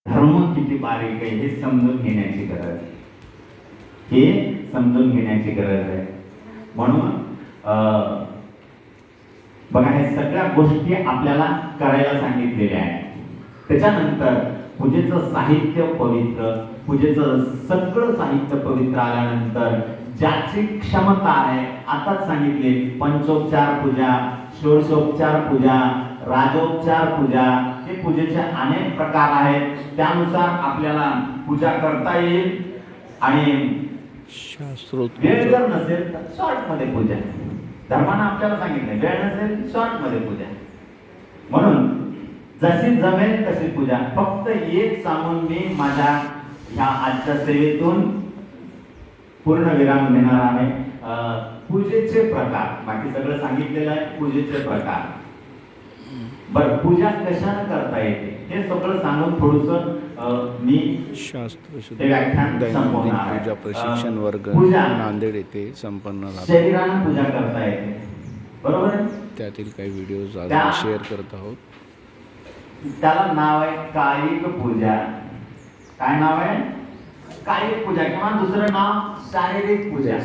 धर्म किती बारीक आहे हे समजून घेण्याची गरज आहे. हे समजून घेण्याची गरज आहे. म्हणून बघा, हे सगळ्या गोष्टी आपल्याला करायला सांगितलेल्या आहेत. त्याच्यानंतर पूजेचं साहित्य पवित्र, पूजेचं सगळं साहित्य पवित्र आल्यानंतर ज्याची क्षमता आहे, आताच सांगितले, पंचोपचार पूजा, षोडशोपचार पूजा, राजोपचार पूजा, हे पूजेचे अनेक प्रकार आहेत. त्यानुसार आपल्याला पूजा करता येईल. आणि वेळ जर नसेल तर शॉर्ट मध्ये पूजा, धर्मानं आपल्याला सांगितलं, वेळ नसेल शॉर्ट मध्ये पूजा. म्हणून जशी जमेल तशी पूजा. फक्त एक सांगून मी माझ्या ह्या आजच्या सेवेतून पूर्ण विराम घेणार आहे. पूजेचे प्रकार, बाकी सगळं सांगितलेलं आहे. पूजेचे प्रकार, बर, पूजा कशाने करता येते हे सगळं सांगून थोडंसं मी शास्त्र व्याख्यान दैनंदिन संपवणार पूजा प्रशिक्षण वर्ग पूजा नांदेड येथे संपन्न झाला. शरीराने पूजा करता येते, बरोबर आहे. त्यातील काही व्हिडिओज आज शेअर करत आहोत. त्याला नाव आहे कायिक पूजा. काय नाव आहे? कायिक पूजा, किंवा दुसरं नाव शारीरिक पूजा.